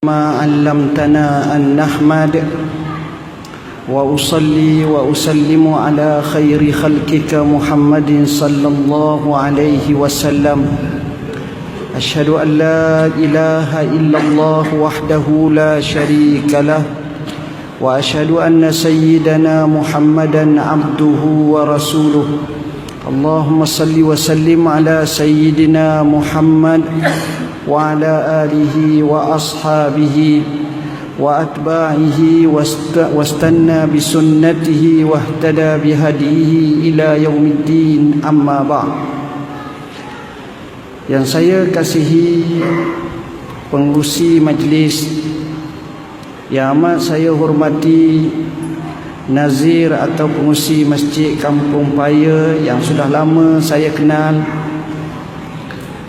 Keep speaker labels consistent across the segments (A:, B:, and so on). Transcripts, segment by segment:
A: ما علمتنا أن نحمد وأصلي وأسلم على خير خلقك محمد صلى الله عليه وسلم. أشهد أن لا إله إلا الله وحده لا شريك له، وأشهد أن سيدنا محمدا عبده ورسوله. اللهم صل وسلم على سيدنا محمد وعلى آله وأصحابه وأتباعه واستنى بسنته واهتدى بهديه إلى يوم الدين. أما بعد. Yang saya kasihi pengurusi majlis, yang amat saya hormati Nazir atau pengurusi Masjid Kampung Paya yang sudah lama saya kenal,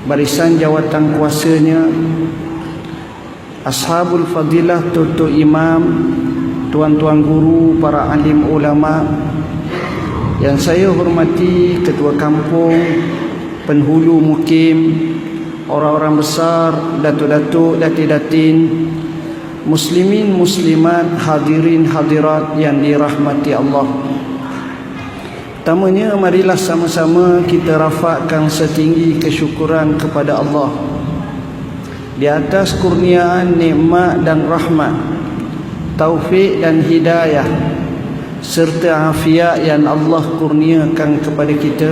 A: barisan jawatan kuasanya, ashabul fadilah, tutu imam, tuan-tuan guru, para alim ulama, yang saya hormati ketua kampung, penghulu mukim, orang-orang besar, datuk-datuk, datin-datin, muslimin muslimat, hadirin hadirat yang dirahmati Allah. Pertamanya, marilah sama-sama kita rafakkan setinggi kesyukuran kepada Allah di atas kurniaan nikmat dan rahmat, taufik dan hidayah serta afiat yang Allah kurniakan kepada kita,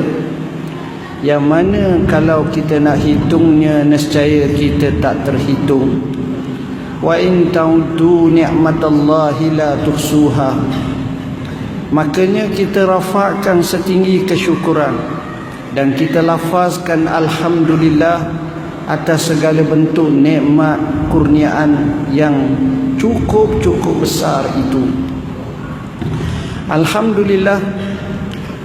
A: yang mana kalau kita nak hitungnya nescaya kita tak terhitung. Wa in ta'uddu ni'matallahi la tuhsuha. Makanya kita rafakkan setinggi kesyukuran dan kita lafazkan alhamdulillah atas segala bentuk nikmat kurniaan yang cukup besar itu. Alhamdulillah,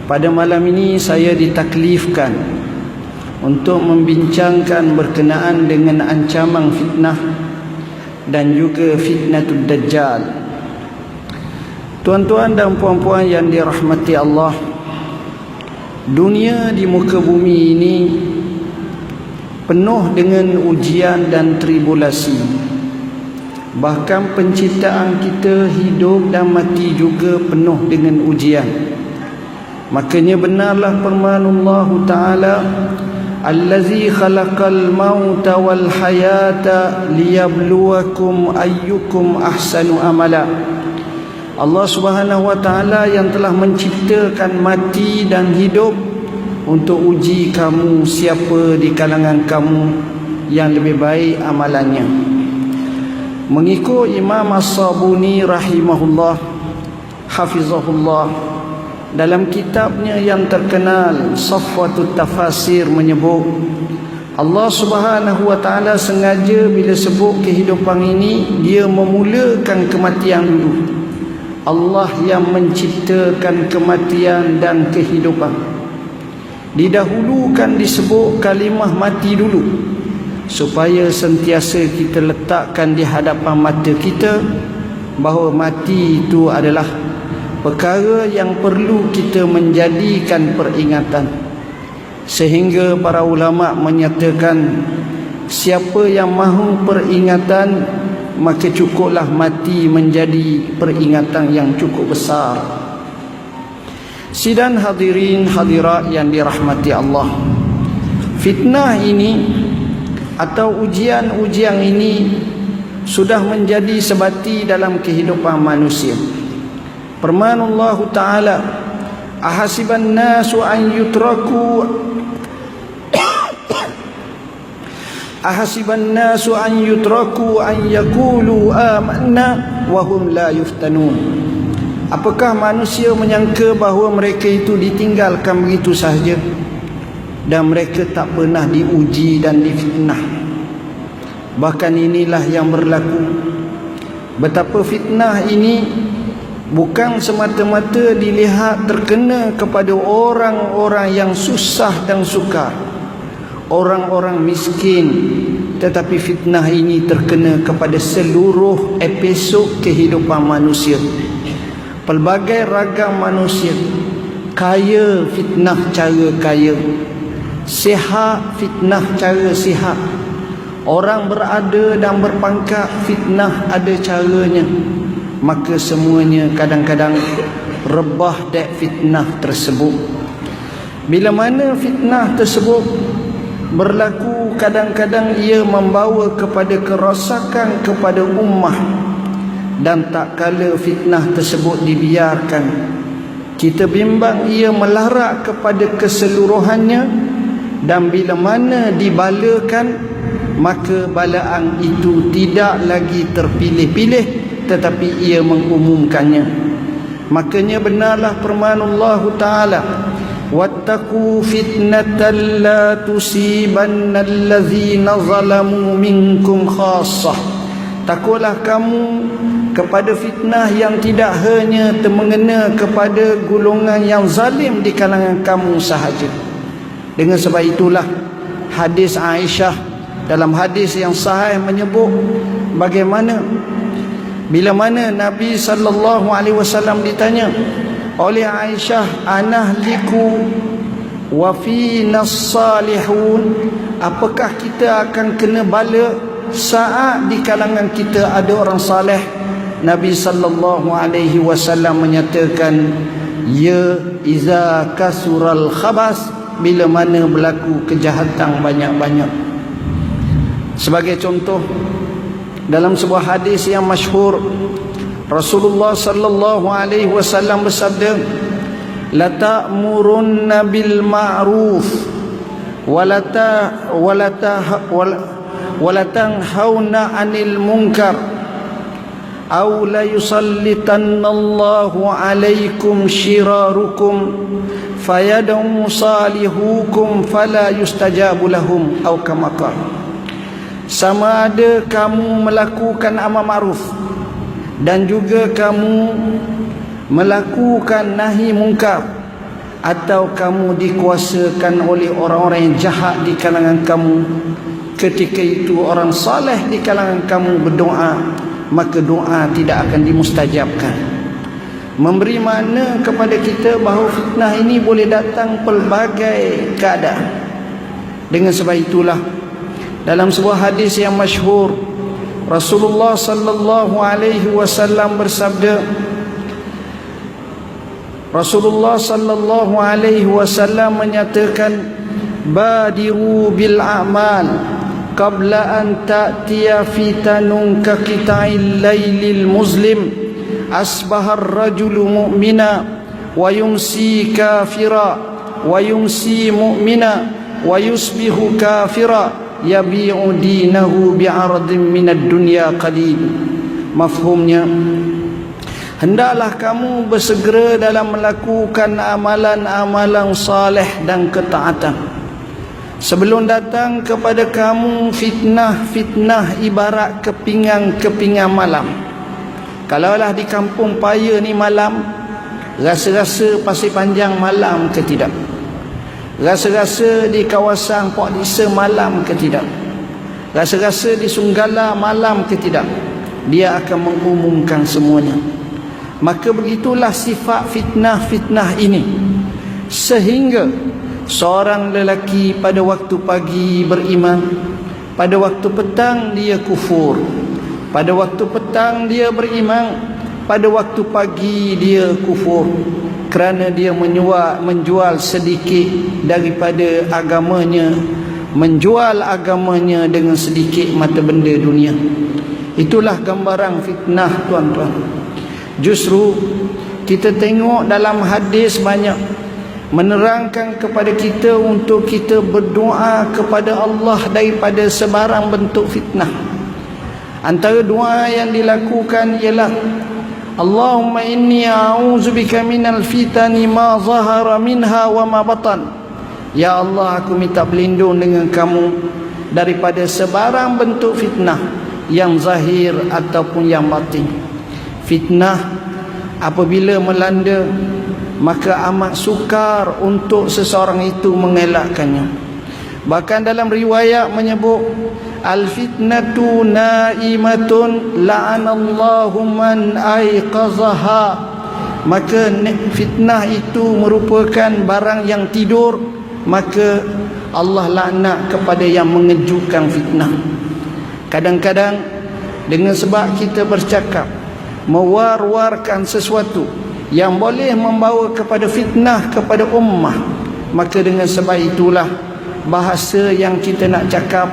A: pada malam ini saya ditaklifkan untuk membincangkan berkenaan dengan ancaman fitnah dan juga fitnatul dajjal. Tuan-tuan dan puan-puan yang dirahmati Allah, dunia di muka bumi ini penuh dengan ujian dan tribulasi. Bahkan penciptaan kita hidup dan mati juga penuh dengan ujian. Makanya benarlah firman Allah Ta'ala, Allazi khalaqal mauta wal hayata liyabluwakum ayyukum ahsanu amala. Allah Subhanahu wa Ta'ala yang telah menciptakan mati dan hidup untuk uji kamu siapa di kalangan kamu yang lebih baik amalannya. Mengikut Imam As-Sabuni rahimahullah, hafizahullah, dalam kitabnya yang terkenal Safwatut Tafasir menyebut, Allah Subhanahu wa Ta'ala sengaja bila sebut kehidupan ini, dia memulakan kematian dulu. Allah yang menciptakan kematian dan kehidupan. Didahulukan disebut kalimah mati dulu, supaya sentiasa kita letakkan di hadapan mata kita bahawa mati itu adalah perkara yang perlu kita menjadikan peringatan. Sehingga para ulama menyatakan, siapa yang mahu peringatan, maka cukuplah mati menjadi peringatan yang cukup besar. Sidang hadirin hadirat yang dirahmati Allah, fitnah ini atau ujian-ujian ini sudah menjadi sebati dalam kehidupan manusia. Firman Allah Ta'ala, ahasiban nasu an yutraku ahasiban nasu an yutraku an yaqulu amanna wa hum la yuftanun. Apakah manusia menyangka bahawa mereka itu ditinggalkan begitu sahaja dan mereka tak pernah diuji dan difitnah? Bahkan inilah yang berlaku. Betapa fitnah ini bukan semata-mata dilihat terkena kepada orang-orang yang susah dan sukar, orang-orang miskin, tetapi fitnah ini terkena kepada seluruh episod kehidupan manusia. Pelbagai ragam manusia, kaya fitnah cara kaya, sihat fitnah cara sihat, Orang berada dan berpangkat, fitnah ada caranya. Maka semuanya kadang-kadang rebah dek fitnah tersebut. Bila mana fitnah tersebut berlaku, kadang-kadang ia membawa kepada kerosakan kepada ummah. Dan tak kala fitnah tersebut dibiarkan, kita bimbang ia melarat kepada keseluruhannya. Dan bila mana dibalakan, maka balaan itu tidak lagi terpilih-pilih, tetapi ia mengumumkannya. Makanya benarlah firman Allah Ta'ala, wattaqu fitnatan la tusibanna allazina zalamu minkum khassah. Takutlah kamu kepada fitnah yang tidak hanya mengena kepada golongan yang zalim di kalangan kamu sahaja. Dengan sebab itulah hadis Aisyah dalam hadis yang sahih menyebut bagaimana bila mana Nabi SAW ditanya oleh Aisyah, anahliku wa fina salihun, apakah kita akan kena bala saat di kalangan kita ada orang saleh? Nabi SAW menyatakan, ya iza kasural khabas, bila mana berlaku kejahatan banyak-banyak. Sebagai contoh, dalam sebuah hadis yang masyhur, Rasulullah sallallahu alaihi wasallam bersabda, la ta'murunna bil ma'ruf wa la tanhauna 'anil munkar aw la yusallitanallahu 'alaikum shirarukum fayad'u salihukum fala yustajabu lahum aw kama qala. Sama ada kamu melakukan amal ma'ruf dan juga kamu melakukan nahi mungkar, atau kamu dikuasakan oleh orang-orang yang jahat di kalangan kamu, ketika itu orang saleh di kalangan kamu berdoa, maka doa tidak akan dimustajabkan. Memberi makna kepada kita bahawa fitnah ini boleh datang pelbagai keadaan. Dengan sebab itulah dalam sebuah hadis yang masyhur, Rasulullah sallallahu alaihi wasallam bersabda, Rasulullah sallallahu alaihi wasallam menyatakan, badiru bil a'mal qabla an ta'tiya fitanun ka qita'il lailil muslim asbahar rajulu mu'mina wa yumsi kafira wa yumsi mu'mina wa yusbihu kafira yabi'u dinahu bi'ardin minad dunya qalil. Mafhumnya, hendaklah kamu bersegera dalam melakukan amalan-amalan saleh dan ketaatan sebelum datang kepada kamu fitnah ibarat kepingan malam. Kalaulah di kampung paya ni malam, rasa-rasa Pasir Panjang malam ke tidak? Rasa-rasa di kawasan Port Dickson malam ke tidak? Rasa-rasa di Sunggala malam ke tidak? Dia akan mengumumkan semuanya. Maka begitulah sifat fitnah ini, sehingga seorang lelaki pada waktu pagi beriman, pada waktu petang dia kufur, pada waktu petang dia beriman, pada waktu pagi dia kufur, kerana dia menjual sedikit daripada agamanya, menjual agamanya dengan sedikit mata benda dunia. Itulah gambaran fitnah, tuan-tuan. Justru kita tengok dalam hadis banyak menerangkan kepada kita untuk kita berdoa kepada Allah daripada sebarang bentuk fitnah. Antara doa yang dilakukan ialah, Allahumma inni a'udzubika minal fitani ma zahara minha wa ma batan. Ya Allah, aku minta berlindung dengan kamu daripada sebarang bentuk fitnah, yang zahir ataupun yang batin. Fitnah apabila melanda, maka amat sukar untuk seseorang itu mengelakkannya. Bahkan dalam riwayat menyebut, al-fitnatu naimatun la'anallahu man aiqazaha. Maka fitnah itu merupakan barang yang tidur, maka Allah laknat kepada yang mengejutkan fitnah. Kadang-kadang dengan sebab kita bercakap, mewar-warkan sesuatu yang boleh membawa kepada fitnah kepada ummah, maka dengan sebab itulah bahasa yang kita nak cakap,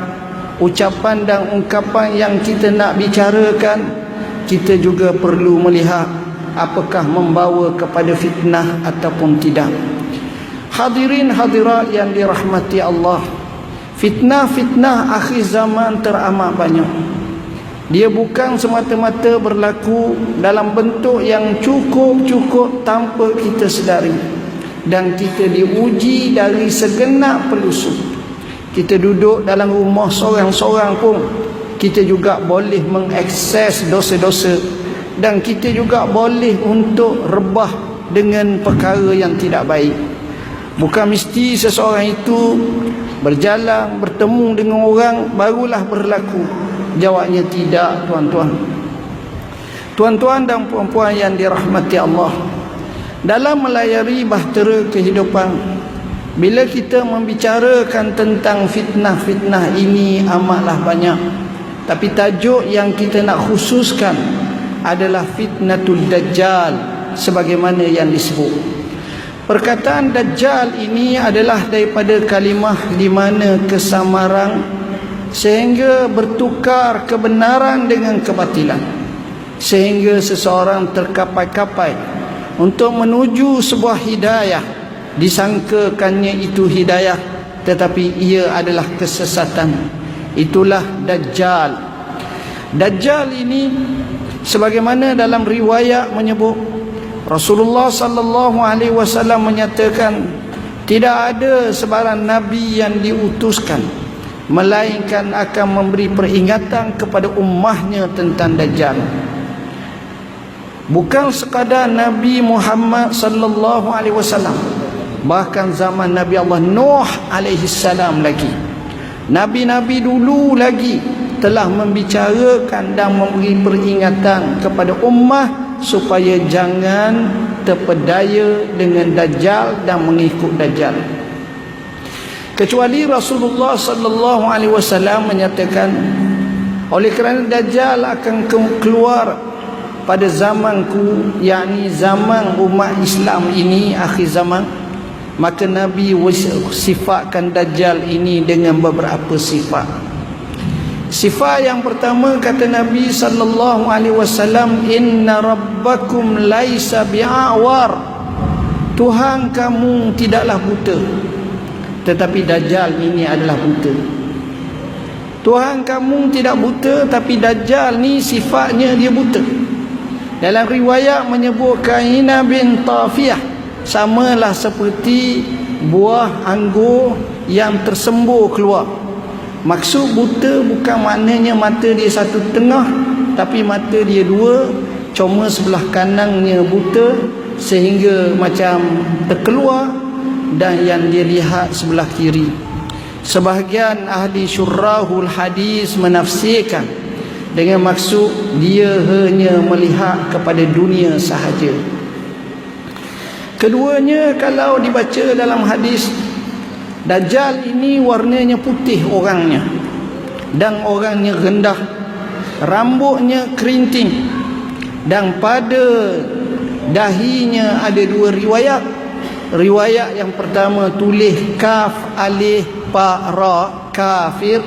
A: ucapan dan ungkapan yang kita nak bicarakan, kita juga perlu melihat apakah membawa kepada fitnah ataupun tidak. Hadirin hadirat yang dirahmati Allah, fitnah-fitnah akhir zaman teramat banyak. Dia bukan semata-mata berlaku dalam bentuk yang cukup-cukup tanpa kita sedari, dan kita diuji dari segenap pelosok. Kita duduk dalam rumah seorang-seorang pun kita juga boleh mengakses dosa-dosa, dan kita juga boleh untuk rebah dengan perkara yang tidak baik. Bukan mesti seseorang itu berjalan bertemu dengan orang barulah berlaku. Jawabnya tidak, tuan-tuan. Tuan-tuan dan puan-puan yang dirahmati Allah, dalam melayari bahtera kehidupan, bila kita membicarakan tentang fitnah-fitnah ini amatlah banyak, tapi tajuk yang kita nak khususkan adalah fitnatul Dajjal sebagaimana yang disebut. Perkataan Dajjal ini adalah daripada kalimah di mana kesamaran sehingga bertukar kebenaran dengan kebatilan, sehingga seseorang terkapai-kapai untuk menuju sebuah hidayah, disangkakannya itu hidayah tetapi ia adalah kesesatan. Itulah Dajjal. Dajjal ini sebagaimana dalam riwayat menyebut, Rasulullah sallallahu alaihi wasallam menyatakan tidak ada sebarang nabi yang diutuskan melainkan akan memberi peringatan kepada ummahnya tentang Dajjal. Bukan sekadar Nabi Muhammad sallallahu alaihi wasallam, bahkan zaman Nabi Allah Nuh alaihi salam lagi, nabi-nabi dulu lagi telah membicarakan dan memberi peringatan kepada ummah supaya jangan terpedaya dengan Dajjal dan mengikut Dajjal. Kecuali Rasulullah sallallahu alaihi wasallam menyatakan, oleh kerana Dajjal akan keluar pada zamanku, yakni zaman umat Islam ini akhir zaman, maka Nabi sifatkan Dajjal ini dengan beberapa sifat. Sifat yang pertama, kata Nabi sallallahu alaihi wasallam, inna rabbakum laisa bi'awar, Tuhan kamu tidaklah buta, tetapi Dajjal ini adalah buta. Tuhan kamu tidak buta, tapi Dajjal ni sifatnya dia buta. Dalam riwayat menyebutkan ina bin tafiyah, samalah seperti buah anggur yang tersembur keluar. Maksud buta bukan maknanya mata dia satu tengah, tapi mata dia dua, cuma sebelah kanannya buta sehingga macam terkeluar, dan yang dia lihat sebelah kiri. Sebahagian ahli syurrahul hadis menafsirkan dengan maksud dia hanya melihat kepada dunia sahaja. Keduanya, kalau dibaca dalam hadis, Dajjal ini warnanya putih orangnya, dan orangnya rendah, rambutnya kerinting, dan pada dahinya ada dua riwayat. Riwayat yang pertama tulis kaf alif pa ra kafir,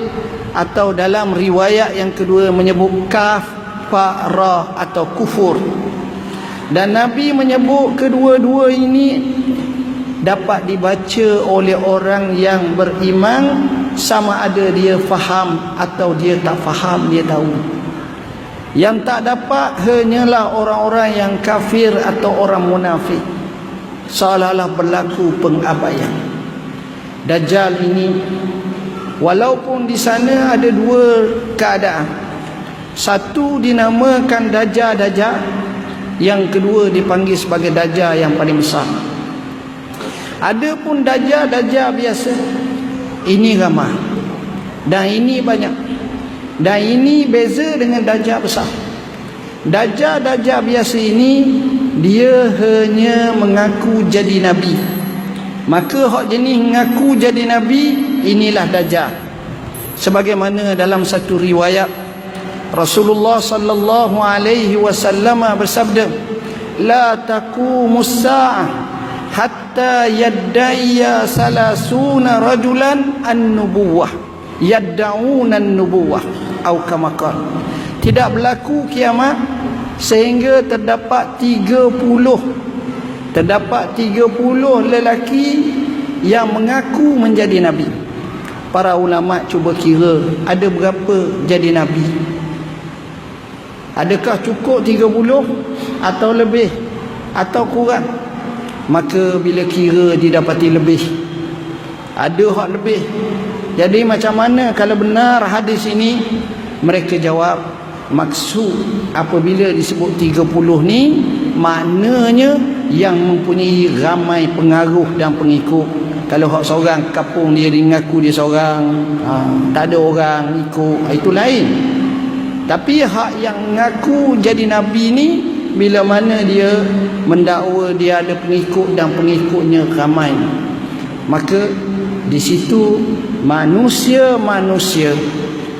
A: atau dalam riwayat yang kedua menyebut kaf fa ra atau kufur. Dan Nabi menyebut kedua-dua ini dapat dibaca oleh orang yang beriman, sama ada dia faham atau dia tak faham, dia tahu. Yang tak dapat hanyalah orang-orang yang kafir atau orang munafik, seolah-olah berlaku pengabaian. Dajjal ini, walaupun di sana ada dua keadaan, satu dinamakan Dajjal, yang kedua dipanggil sebagai Dajjal yang paling besar. Ada pun Dajjal biasa, ini ramai, dan ini banyak, dan ini beza dengan Dajjal besar. Dajjal biasa ini dia hanya mengaku jadi nabi. Maka hak jenis mengaku jadi nabi, inilah Dajjal. sebagaimana dalam satu riwayat Rasulullah sallallahu alaihi wasallam bersabda, la taqumus sa'ah hatta yadda'iya salasuna rajulan an-nubuwah yadda'una an-nubuwah atau kama qala. Tidak berlaku kiamat sehingga terdapat 30 lelaki yang mengaku menjadi nabi. Para ulama cuba kira ada berapa jadi nabi. Adakah cukup 30 atau lebih atau kurang? Maka bila kira didapati lebih, ada hak lebih. Jadi macam mana kalau benar hadis ini? Mereka jawab, maksud apabila disebut 30 ni maknanya yang mempunyai ramai pengaruh dan pengikut. Kalau hak seorang kapung dia mengaku dia seorang, tak ada orang ikut, itu lain. Tapi hak yang mengaku jadi nabi ni, bila mana dia mendakwa dia ada pengikut dan pengikutnya ramai, maka di situ manusia-manusia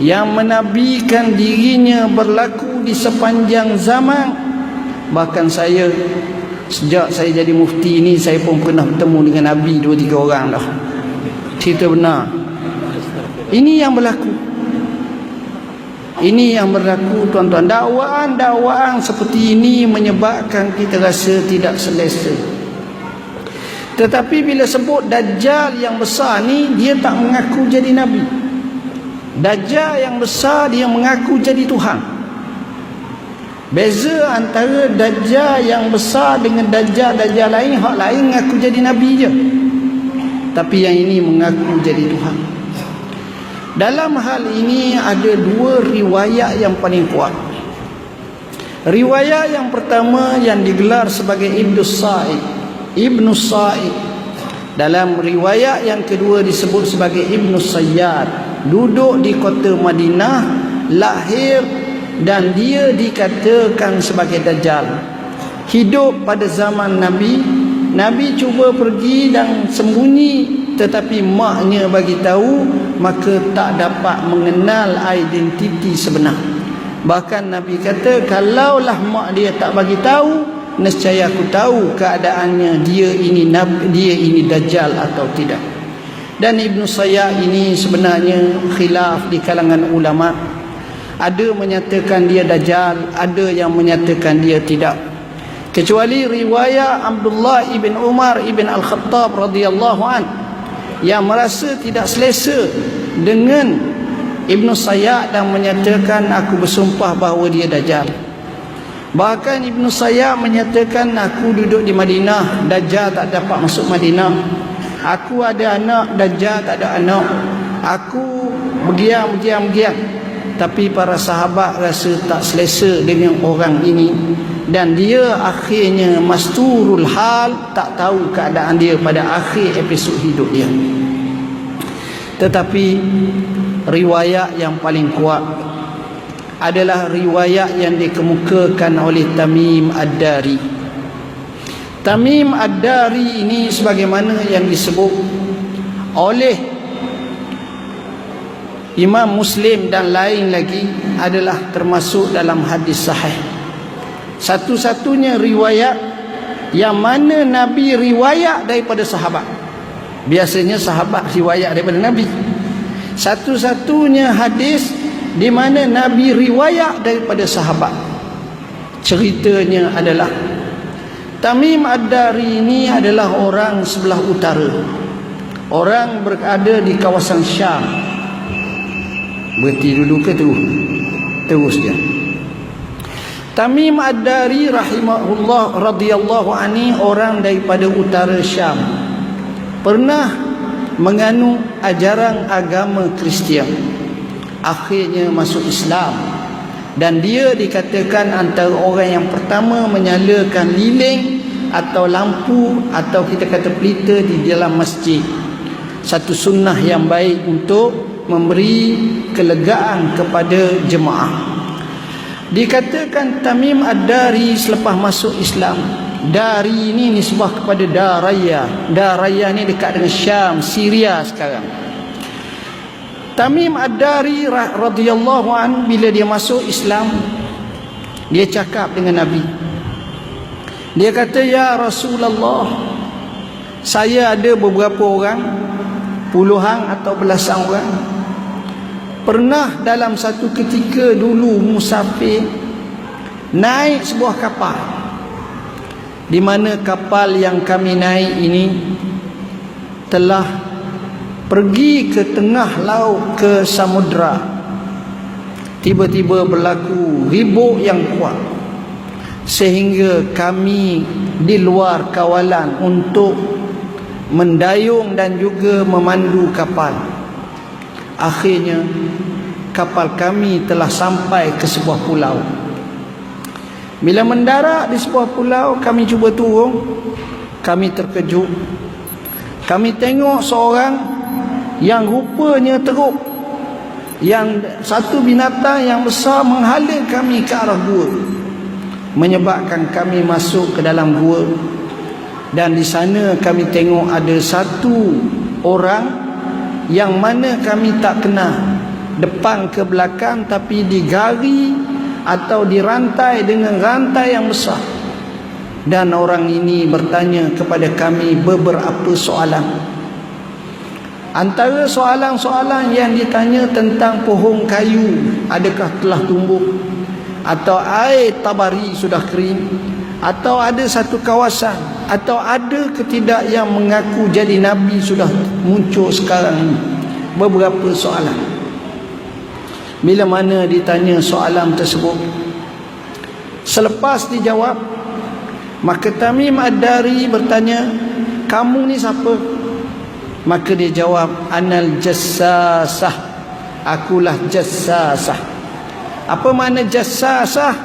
A: yang menabikan dirinya berlaku di sepanjang zaman. Bahkan saya, sejak saya jadi mufti ini, saya pun pernah bertemu dengan nabi 2-3 orang dah. Cerita benar. Ini yang berlaku. Ini yang berlaku, tuan-tuan. Dakwaan seperti ini menyebabkan kita rasa tidak selesa. Tetapi bila sebut Dajjal yang besar ni, dia tak mengaku jadi nabi. Dajjal yang besar dia mengaku jadi Tuhan. Beza antara Dajjal yang besar dengan Dajjal lain, hak lain mengaku jadi nabi je, tapi yang ini mengaku jadi Tuhan. Dalam hal ini ada 2 riwayat yang paling kuat. Riwayat yang pertama yang digelar sebagai Ibnu Sa'id. Dalam riwayat yang kedua disebut sebagai Ibnu Sayyad. Duduk di kota Madinah, lahir, dan dia dikatakan sebagai Dajjal. Hidup pada zaman Nabi. Nabi cuba pergi dan sembunyi, tetapi maknya bagi tahu, maka tak dapat mengenal identiti sebenar. Bahkan Nabi kata, kalaulah mak dia tak bagi tahu, nescaya aku tahu keadaannya, dia ini Dajjal atau tidak. Dan Ibnu Sayyad ini sebenarnya khilaf di kalangan ulama. Ada menyatakan dia Dajjal, ada yang menyatakan dia tidak. Kecuali riwayat Abdullah ibn Umar ibn Al-Khattab radhiyallahu an, yang merasa tidak selesa dengan Ibnu Sayyad dan menyatakan, aku bersumpah bahawa dia Dajjal. Bahkan Ibnu Sayyad menyatakan, aku duduk di Madinah, Dajjal tak dapat masuk Madinah. Aku ada anak, Dajjal tak ada anak. Aku bergiang. Tapi para sahabat rasa tak selesa dengan orang ini, dan dia akhirnya masturul hal, tak tahu keadaan dia pada akhir episod hidup dia. Tetapi riwayat yang paling kuat adalah riwayat yang dikemukakan oleh Tamim Ad-Dari. Tamim Ad-Dari ini sebagaimana yang disebut oleh Imam Muslim dan lain lagi adalah termasuk dalam hadis sahih. Satu-satunya riwayat yang mana Nabi riwayat daripada sahabat. Biasanya sahabat riwayat daripada Nabi. Satu-satunya hadis di mana Nabi riwayat daripada sahabat. Ceritanya adalah, Tamim Ad-Dari ini adalah orang sebelah utara. Orang berada di kawasan Syam. Berhenti dulu ke terus dia. Tamim Ad-Dari rahimahullah radhiyallahu anhu, orang daripada utara Syam, pernah menganut ajaran agama Kristian. Akhirnya masuk Islam, dan dia dikatakan antara orang yang pertama menyalakan lilin atau lampu atau kita kata pelita di dalam masjid. Satu sunnah yang baik untuk memberi kelegaan kepada jemaah. Dikatakan Tamim Ad-Dari selepas masuk Islam, Dari ini nisbah kepada Daraya. Daraya ni dekat dengan Syam, Syria sekarang. Tamim Ad-Dari radhiyallahu anhu bila dia masuk Islam, dia cakap dengan Nabi. Dia kata, ya Rasulullah, saya ada beberapa orang, puluhan atau belasan orang, pernah dalam satu ketika dulu musafir naik sebuah kapal, di mana kapal yang kami naik ini telah pergi ke tengah laut, ke samudra. Tiba-tiba berlaku ribut yang kuat, sehingga kami di luar kawalan untuk mendayung dan juga memandu kapal. Akhirnya kapal kami telah sampai ke sebuah pulau. Bila mendarat di sebuah pulau, kami cuba turun. Kami terkejut. Kami tengok seorang yang rupanya teruk, yang satu binatang yang besar menghala kami ke arah gua, menyebabkan kami masuk ke dalam gua. Dan di sana kami tengok ada satu orang yang mana kami tak kenal, depan ke belakang, tapi digari atau dirantai dengan rantai yang besar. Dan orang ini bertanya kepada kami beberapa soalan. Antara soalan-soalan yang ditanya tentang pohon kayu, adakah telah tumbuh, atau air Tabari sudah kering, atau ada satu kawasan, atau ada ke tidak yang mengaku jadi Nabi sudah muncul sekarang ini. Beberapa soalan. Bila mana ditanya soalan tersebut, selepas dijawab, maka Tamim Ad-Dari bertanya, kamu ni siapa? Maka dia jawab, anal jassasah, akulah jassasah. Apa makna jassasah?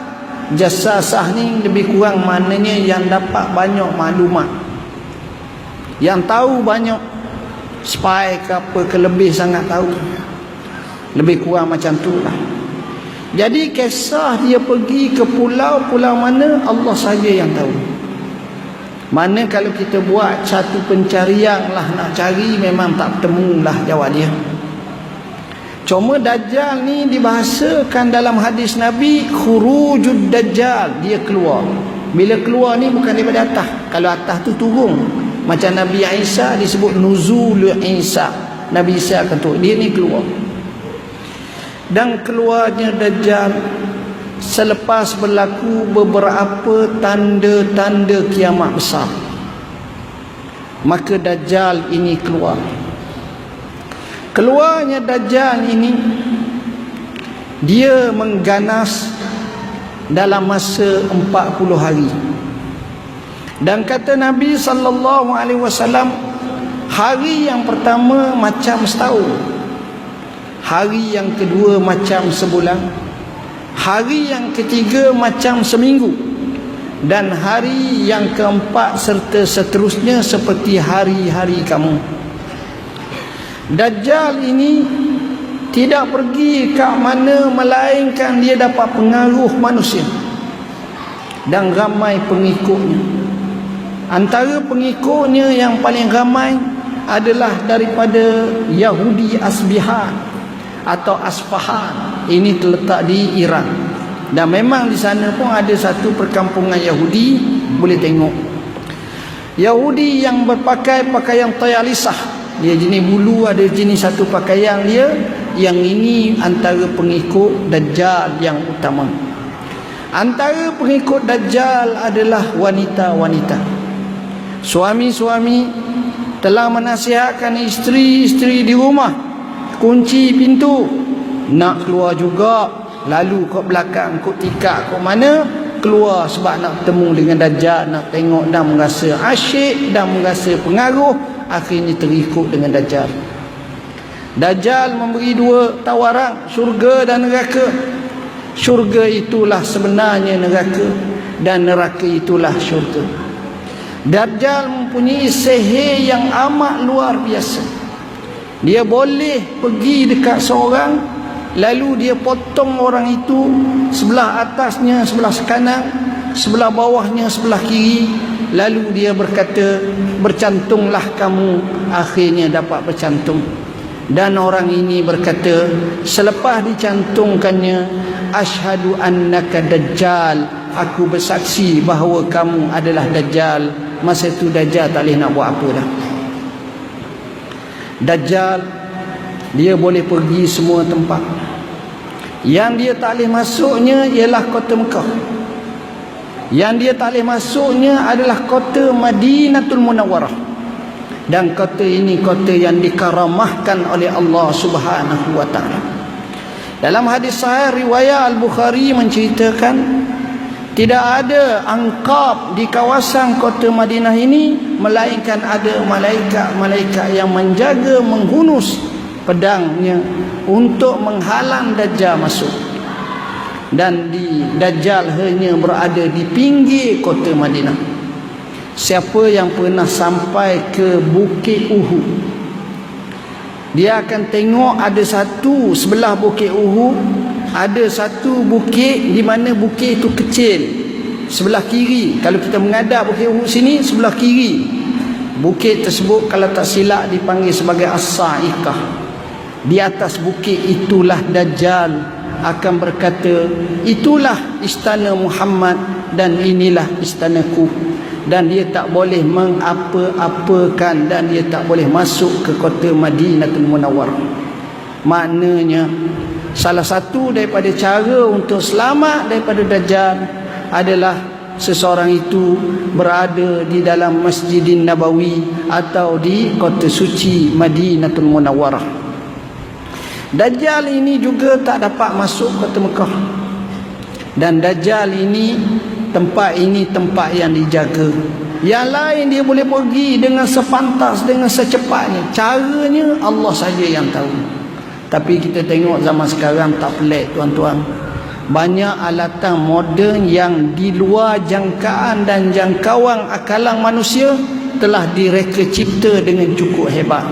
A: Jassasah ni lebih kurang maknanya yang dapat banyak maklumat, yang tahu banyak, spy ke apa ke, lebih sangat tahu. Lebih kurang macam tu lah. Jadi kisah dia pergi ke pulau-pulau mana, Allah saja yang tahu. Mana kalau kita buat satu pencarian lah, nak cari memang tak bertemu lah jawab dia. Cuma Dajjal ni dibahasakan dalam hadis Nabi, khurujud Dajjal, dia keluar. Bila keluar ni bukan daripada atas. Kalau atas tu turun, macam Nabi Isa disebut nuzul Isa, Nabi Isa akan turun, dia ni keluar. Dan keluarnya Dajjal selepas berlaku beberapa tanda-tanda kiamat besar, maka Dajjal ini keluar. Keluarnya Dajjal ini, dia mengganas dalam masa 40 hari. Dan kata Nabi SAW, hari yang pertama macam setahun, hari yang kedua macam sebulan, hari yang ketiga macam seminggu, dan hari yang keempat serta seterusnya seperti hari-hari kamu. Dajjal ini tidak pergi ke mana melainkan dia dapat pengaruh manusia dan ramai pengikutnya. Antara pengikutnya yang paling ramai adalah daripada Yahudi Asbihan atau Asfahan. Ini terletak di Iran. Dan memang di sana pun ada satu perkampungan Yahudi, boleh tengok. Yahudi yang berpakai pakaian tayalisah. Dia jenis bulu, ada jenis satu pakaian dia. Yang ini antara pengikut Dajjal yang utama. Antara pengikut Dajjal adalah wanita-wanita. Suami-suami telah menasihatkan isteri-isteri di rumah, kunci pintu, nak keluar juga, lalu kau belakang, kau tikak, kau mana, keluar sebab nak bertemu dengan Dajjal, nak tengok dan merasa asyik dan merasa pengaruh. Akhirnya terikut dengan Dajjal. Dajjal memberi dua tawaran, syurga dan neraka. Syurga itulah sebenarnya neraka, dan neraka itulah syurga. Dajjal mempunyai sihir yang amat luar biasa. Dia boleh pergi dekat seorang, lalu dia potong orang itu, sebelah atasnya sebelah kanan, sebelah bawahnya sebelah kiri, lalu dia berkata, bercantunglah kamu. Akhirnya dapat bercantung. Dan orang ini berkata, selepas dicantumkannya, asyhadu annaka dajjal, aku bersaksi bahawa kamu adalah dajjal. Masa itu dajjal tak boleh nak buat apa dah. Dajjal dia boleh pergi semua tempat. Yang dia tak boleh masuknya ialah kota Mekah. Yang dia tak boleh masuknya adalah kota Madinatul Munawwarah. Dan kota ini kota yang dikaramahkan oleh Allah Subhanahu wa taala. Dalam hadis sahih riwayat Al-Bukhari menceritakan, tidak ada angkab di kawasan kota Madinah ini melainkan ada malaikat-malaikat yang menjaga, menghunus pedangnya untuk menghalang Dajjal masuk. Dan Dajjal hanya berada di pinggir kota Madinah. Siapa yang pernah sampai ke Bukit Uhud, dia akan tengok ada satu sebelah Bukit Uhud, ada satu bukit di mana bukit itu kecil. Sebelah kiri, kalau kita menghadap Bukit Uhud sini, sebelah kiri bukit tersebut kalau tak silap dipanggil sebagai As-Sa'iqah. Di atas bukit itulah Dajjal akan berkata, itulah istana Muhammad dan inilah istanaku. Dan dia tak boleh mengapa-apakan, dan dia tak boleh masuk ke kota Madinatul Munawwarah. Maknanya salah satu daripada cara untuk selamat daripada Dajjal adalah seseorang itu berada di dalam Masjidin Nabawi atau di kota suci Madinatul Munawwarah. Dajjal ini juga tak dapat masuk kota Mekah. Dan Dajjal ini tempat yang dijaga. Yang lain dia boleh pergi dengan sepantas, dengan secepatnya. Caranya Allah saja yang tahu. Tapi kita tengok zaman sekarang tak pelik tuan-tuan. Banyak alatan moden yang di luar jangkaan dan jangkauan akalan manusia telah direka cipta dengan cukup hebat.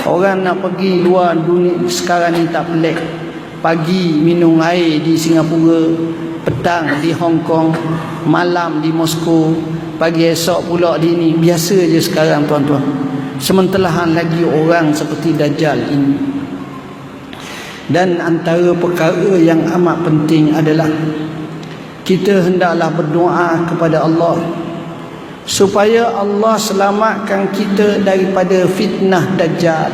A: Orang nak pergi luar dunia sekarang ni tak pelik. Pagi minum air di Singapura, petang di Hong Kong, malam di Moskow, pagi esok pula di ini. Biasa je sekarang tuan-tuan. Sementara lagi orang seperti Dajjal ini. Dan antara perkara yang amat penting adalah kita hendaklah berdoa kepada Allah supaya Allah selamatkan kita daripada fitnah Dajjal.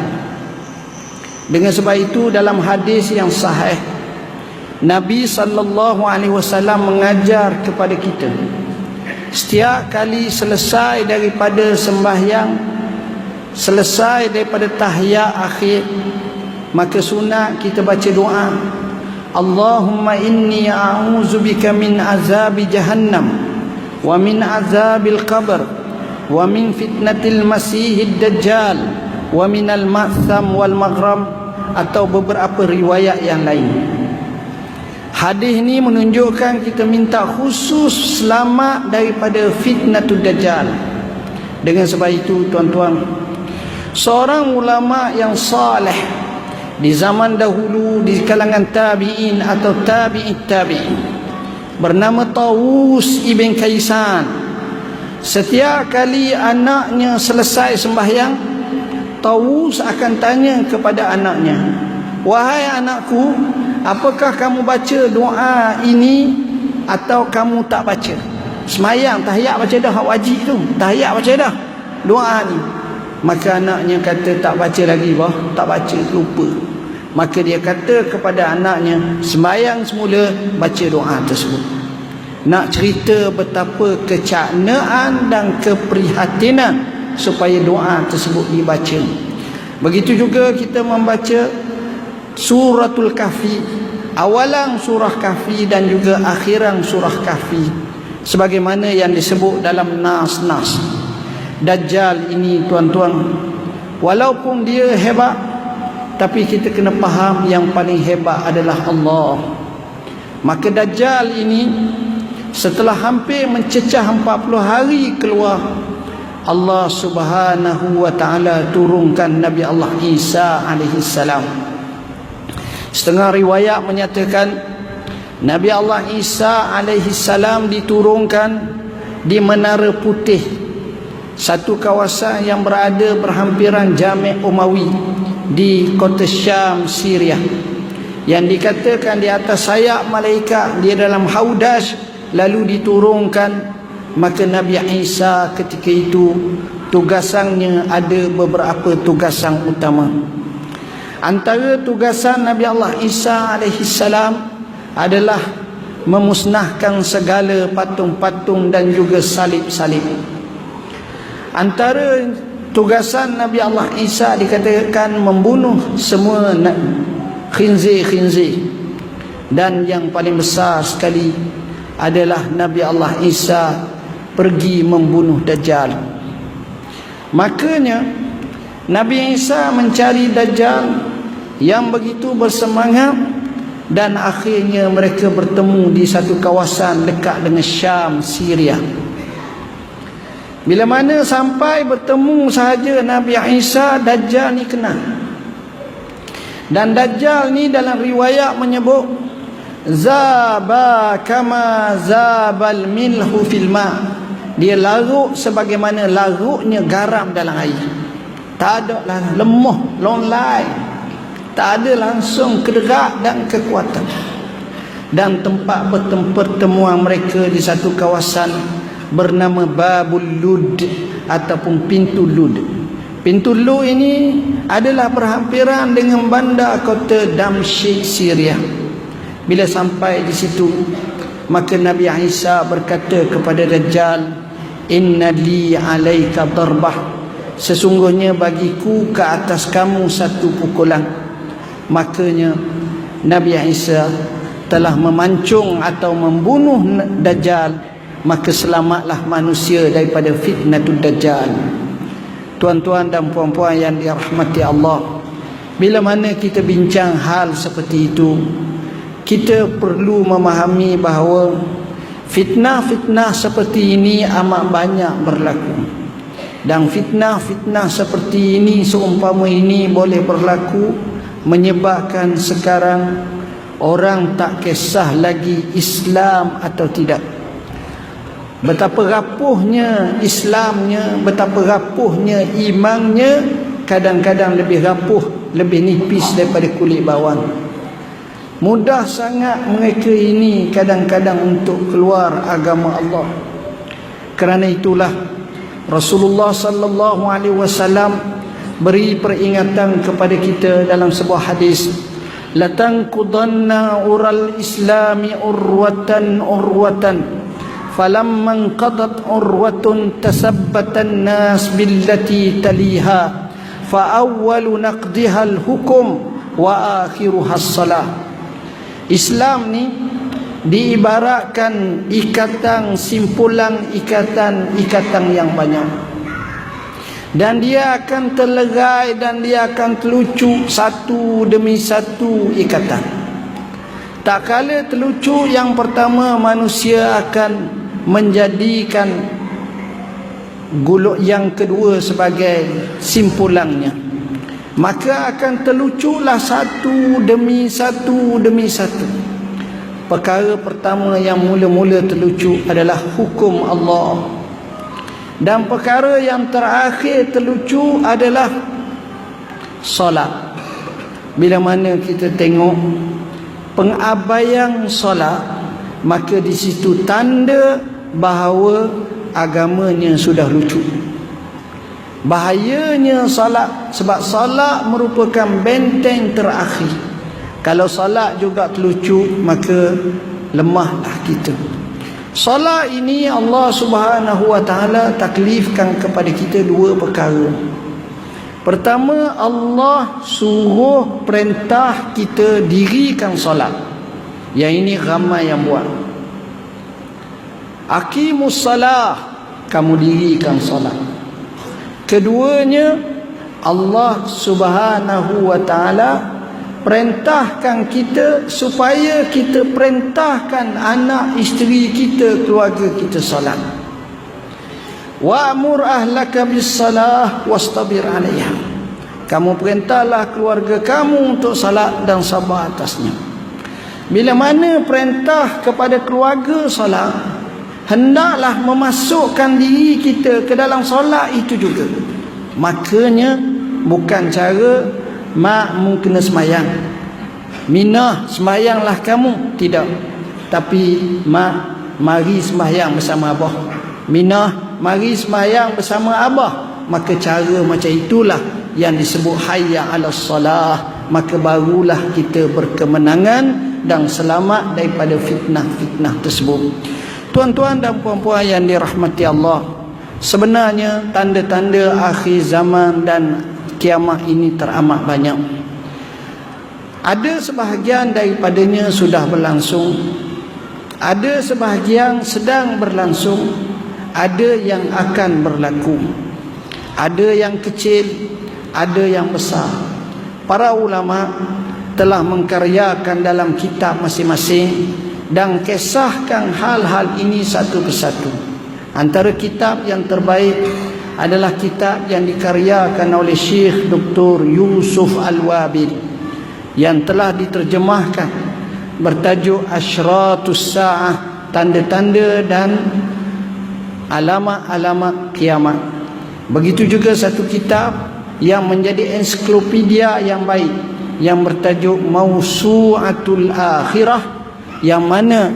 A: Dengan sebab itu dalam hadis yang sahih, Nabi SAW mengajar kepada kita, setiap kali selesai daripada sembahyang, selesai daripada tahiyat akhir, maka sunat kita baca doa, Allahumma inni a'udzubika min azabi jahannam wa min azabil qabr wa min fitnatil masihid dajjal wa minal ma'tham wal maghram, atau beberapa riwayat yang lain. Hadis ini menunjukkan kita minta khusus selamat daripada fitnatul dajjal. Dengan sebab itu tuan-tuan, seorang ulama yang saleh di zaman dahulu di kalangan tabi'in atau tabi'it tabi'in bernama Tawus ibn Kaisan, setiap kali anaknya selesai sembahyang, Tawus akan tanya kepada anaknya, wahai anakku, apakah kamu baca doa ini atau kamu tak baca? Semayang tahiyat baca dah, hak wajib tu tahiyat baca dah doa ni. Maka anaknya kata tak baca lagi bah, tak baca, lupa. Maka dia kata kepada anaknya, semayang semula baca doa tersebut. Nak cerita betapa kecaknaan dan keprihatinan supaya doa tersebut dibaca. Begitu juga kita membaca suratul Kahfi, awalan surah Kahfi dan juga akhiran surah Kahfi, sebagaimana yang disebut dalam nas-nas. Dajjal ini tuan-tuan, walaupun dia hebat, tapi kita kena faham yang paling hebat adalah Allah. Maka Dajjal ini setelah hampir mencecah 40 hari keluar, Allah Subhanahu wa taala turunkan Nabi Allah Isa alaihi salam. Setengah riwayat menyatakan Nabi Allah Isa alaihi salam diturunkan di Menara Putih, satu kawasan yang berada berhampiran Jami' Umawi, di kota Syam, Syria, yang dikatakan di atas sayap malaikat dia dalam haudash, lalu diturunkan. Maka Nabi Isa ketika itu tugasannya ada beberapa tugasan utama. Antara tugasan Nabi Allah Isa alaihissalam adalah memusnahkan segala patung-patung dan juga salib-salib. Antara tugasan Nabi Allah Isa dikatakan membunuh semua khinzir-khinzir. Dan yang paling besar sekali adalah Nabi Allah Isa pergi membunuh Dajjal. Makanya Nabi Isa mencari Dajjal yang begitu bersemangat, dan akhirnya mereka bertemu di satu kawasan dekat dengan Syam, Syria. Bila mana sampai bertemu sahaja Nabi Isa, Dajjal ni kena. Dan Dajjal ni dalam riwayat menyebut zaba kama zabal milhu fil ma. Dia larut sebagaimana larutnya garam dalam air. Tak ada lah lemah, longlai. Tak ada langsung kederak dan kekuatan. Dan tempat pertemuan mereka di satu kawasan bernama Babul Lud ataupun Pintu Lud. Pintu Lud ini adalah berhampiran dengan bandar kota Damsyik, Syria. Bila sampai di situ, maka Nabi Isa berkata kepada Dajjal, inna li alaika darbah, sesungguhnya bagiku ke atas kamu satu pukulan. Makanya Nabi Isa telah memancung atau membunuh Dajjal, maka selamatlah manusia daripada fitnatul Dajjal. Tuan-tuan dan puan-puan yang dirahmati Allah, bila mana kita bincang hal seperti itu, kita perlu memahami bahawa fitnah-fitnah seperti ini amat banyak berlaku. Dan fitnah-fitnah seperti ini, seumpama ini boleh berlaku, menyebabkan sekarang orang tak kisah lagi Islam atau tidak. Betapa rapuhnya Islamnya, betapa rapuhnya imannya, kadang-kadang lebih rapuh, lebih nipis daripada kulit bawang. Mudah sangat mereka ini kadang-kadang untuk keluar agama Allah. Kerana itulah Rasulullah sallallahu alaihi wasallam beri peringatan kepada kita dalam sebuah hadis, latanqudanna ural islami urwatan falamman qadat urwatun tasabbatan nas billati taliha fa awwalu naqdiha al-hukum wa akhiruha as-salah. Islam ni diibaratkan ikatan, simpulan ikatan yang banyak. Dan dia akan terlerai dan dia akan terlucu satu demi satu ikatan. Tak kala terlucu yang pertama, manusia akan menjadikan guluk yang kedua sebagai simpulannya. Maka akan terluculah satu demi satu demi satu. Perkara pertama yang mula-mula terlucu adalah hukum Allah. Dan perkara yang terakhir terlucu adalah solat. Bila mana kita tengok pengabaian solat, maka di situ tanda bahawa agamanya sudah lucu. Bahayanya solat, sebab solat merupakan benteng terakhir. Kalau solat juga terlucu, maka lemahlah kita. Solat ini Allah Subhanahu wa taala taklifkan kepada kita dua perkara. Pertama, Allah suruh perintah kita dirikan solat. Yang ini ramai yang buat. Aqimus salah, kamu dirikan solat. Keduanya, Allah Subhanahu wa taala perintahkan kita supaya kita perintahkan anak isteri kita, keluarga kita solat. Wa'mur ahlaka bis-salah wastabir 'alaiha. Kamu perintahlah keluarga kamu untuk salat dan sabar atasnya. Bila mana perintah kepada keluarga solat, hendaklah memasukkan diri kita ke dalam solat itu juga. Makanya bukan cara mak mu kena semayang. Minah semayanglah kamu. Tidak. Tapi mak mari semayang bersama abah. Minah mari semayang bersama abah. Maka cara macam itulah yang disebut hayya 'alas salah. Maka barulah kita berkemenangan dan selamat daripada fitnah-fitnah tersebut. Tuan-tuan dan puan-puan yang dirahmati Allah, sebenarnya tanda-tanda akhir zaman dan kiamat ini teramat banyak. Ada sebahagian daripadanya sudah berlangsung, ada sebahagian sedang berlangsung, ada yang akan berlaku, ada yang kecil, ada yang besar. Para ulama telah mengkaryakan dalam kitab masing-masing dan kisahkan hal-hal ini satu persatu. Antara kitab yang terbaik adalah kitab yang dikaryakan oleh Syekh Dr. Yusuf Al-Wabil yang telah diterjemahkan, bertajuk Asyratus Sa'ah, tanda-tanda dan alamat-alamat kiamat. Begitu juga satu kitab yang menjadi ensiklopedia yang baik yang bertajuk Mawsu'atul Akhirah, yang mana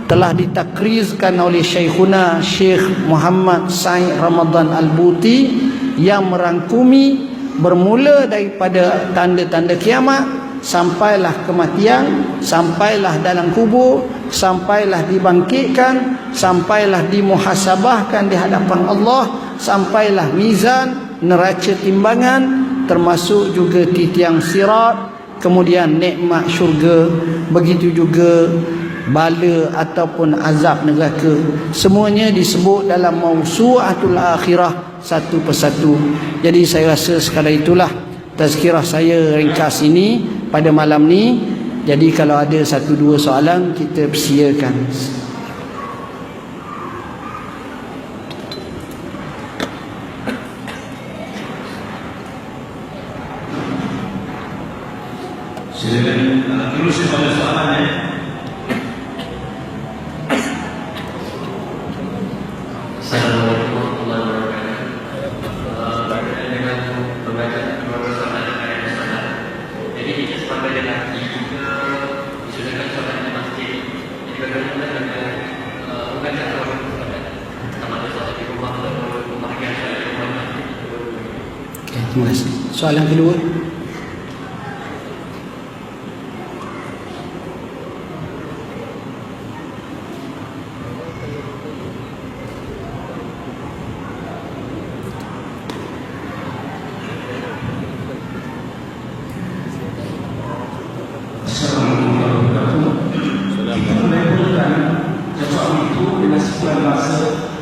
A: telah ditakrizkan oleh Syekhuna Syekh Muhammad Said Ramadan Al-Buti, yang merangkumi bermula daripada tanda-tanda kiamat sampailah kematian, sampailah dalam kubur, sampailah dibangkitkan, sampailah dimuhasabahkan di hadapan Allah, sampailah mizan, neraca timbangan, termasuk juga titiang sirat, kemudian nikmat syurga, begitu juga bala ataupun azab neraka. Semuanya disebut dalam Mawsu'atul Akhirah satu persatu. Jadi saya rasa sekadar itulah tazkirah saya ringkas ini pada malam ni. Jadi kalau ada satu dua soalan kita persiakan.
B: Silakan terus kepada soalan. Assalamualaikum warahmatullahi wabarakatuh. Berkaitan dengan pembacaan beberapa soalan ayat salat. Jadi kita sampai dengan juga disudahkan soalan di masjid. Jadi bagaimana dengan pembacaan orang solat? Sama ada solat di rumah atau rumah yang ada di rumah masjid.
A: Okey, terima kasih. Soalan kedua.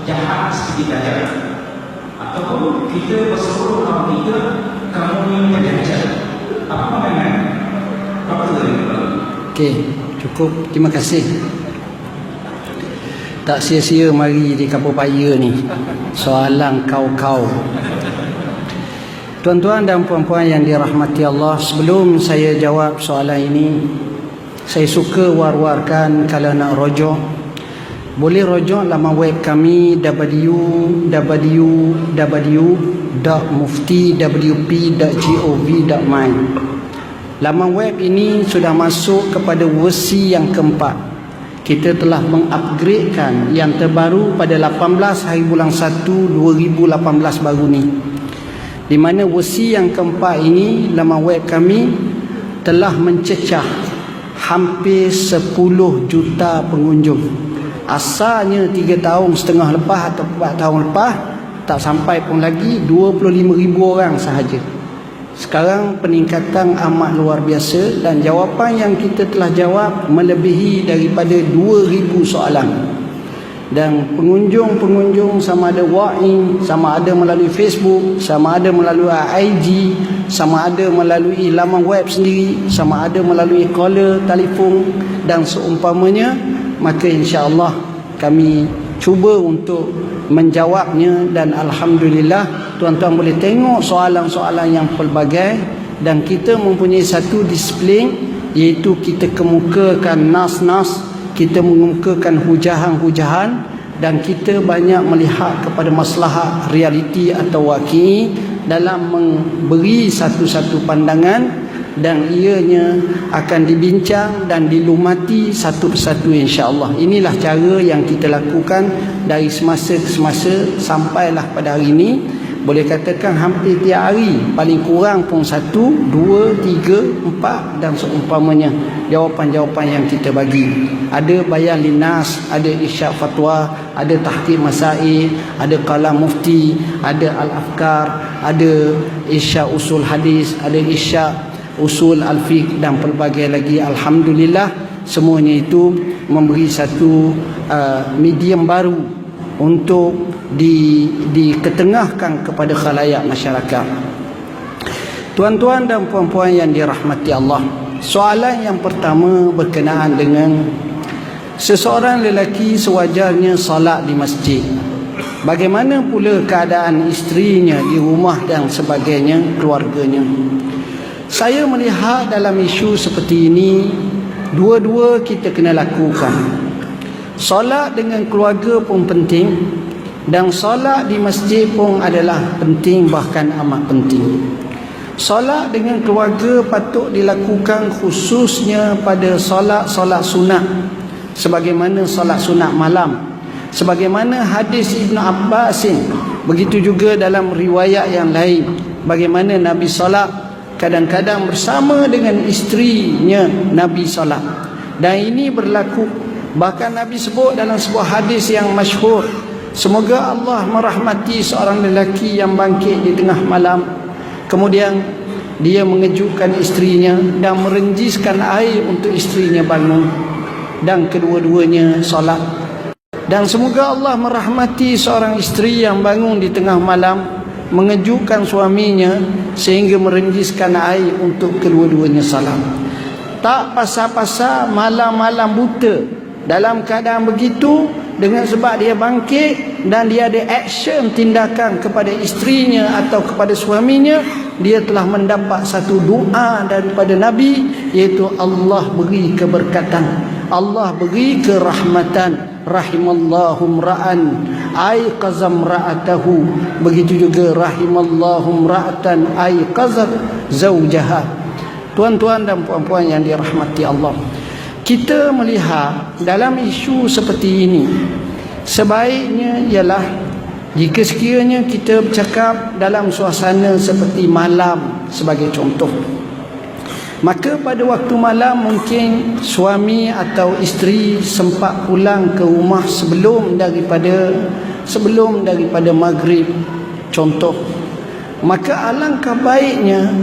C: Jahat seperti dajjal, ataupun kita berseru kaum kita kamu yang dajjal. Apa pandangan? Apa itu?
A: Okey, cukup. Terima kasih. Tak sia-sia mari di Kampung Paya ni. Soalan kau-kau. Tuan-tuan dan puan-puan yang dirahmati Allah, sebelum saya jawab soalan ini, saya suka war-warkan kalau nak rojok, boleh rojok laman web kami www.muftiwp.gov.my. Laman web ini sudah masuk kepada versi yang keempat. Kita telah mengupgradekan yang terbaru pada 18 hari bulan 1 2018 baru ni. Di mana versi yang keempat ini, laman web kami telah mencecah hampir 10 juta pengunjung. Asalnya 3 tahun setengah lepas atau 4 tahun lepas, tak sampai pun lagi 25,000 orang sahaja. Sekarang peningkatan amat luar biasa dan jawapan yang kita telah jawab melebihi daripada 2,000 soalan. Dan pengunjung-pengunjung sama ada walk-in, sama ada melalui Facebook, sama ada melalui IG, sama ada melalui laman web sendiri, sama ada melalui caller, telefon dan seumpamanya, maka insya-Allah kami cuba untuk menjawabnya. Dan alhamdulillah tuan-tuan boleh tengok soalan-soalan yang pelbagai, dan kita mempunyai satu disiplin, iaitu kita kemukakan nas-nas, kita mengemukakan hujahan-hujahan, dan kita banyak melihat kepada maslahat realiti atau waqi, dalam memberi satu-satu pandangan, dan ianya akan dibincang dan dilumati satu persatu insya-Allah. Inilah cara yang kita lakukan dari semasa ke semasa sampailah pada hari ini. Boleh katakan hampir tiap hari, paling kurang pun 1, 2, 3, 4 dan seumpamanya jawapan-jawapan yang kita bagi. Ada bayan linas, ada isyak fatwa, ada tahqiq masail, ada kalam mufti, ada al-afkar, ada isyak usul hadis, ada isyak usul al-fiqh dan pelbagai lagi. Alhamdulillah, semuanya itu memberi satu medium baru untuk diketengahkan kepada khalayak masyarakat. Tuan-tuan dan puan-puan yang dirahmati Allah, soalan yang pertama berkenaan dengan seseorang lelaki sewajarnya salat di masjid. Bagaimana pula keadaan isterinya di rumah dan sebagainya, keluarganya? Saya melihat dalam isu seperti ini, dua-dua kita kena lakukan. Solat dengan keluarga pun penting, dan solat di masjid pun adalah penting, bahkan amat penting. Solat dengan keluarga patut dilakukan khususnya pada solat-solat sunat, sebagaimana solat sunat malam, sebagaimana hadis Ibn Abbas. Begitu juga dalam riwayat yang lain, bagaimana Nabi solat kadang-kadang bersama dengan isterinya. Nabi solat, dan ini berlaku, bahkan Nabi sebut dalam sebuah hadis yang masyhur, semoga Allah merahmati seorang lelaki yang bangkit di tengah malam, kemudian dia mengejutkan isterinya dan merenjiskan air untuk isterinya bangun, dan kedua-duanya solat. Dan semoga Allah merahmati seorang isteri yang bangun di tengah malam, mengejutkan suaminya sehingga merenjiskan air untuk kedua-duanya salam. Tak pasal-pasal malam-malam buta. Dalam keadaan begitu, dengan sebab dia bangkit dan dia ada action tindakan kepada isterinya atau kepada suaminya, dia telah mendapat satu doa daripada Nabi, iaitu Allah beri keberkatan, Allah beri kerahmatan. Rahimallahu ra'an aiqazam ra'atahu. Begitu juga rahimallahu ra'atan aiqazat zaujaha. Tuan-tuan dan puan-puan yang dirahmati Allah, kita melihat dalam isu seperti ini, sebaiknya ialah jika sekiranya kita bercakap dalam suasana seperti malam sebagai contoh, maka pada waktu malam mungkin suami atau isteri sempat pulang ke rumah sebelum daripada maghrib contoh. Maka alangkah baiknya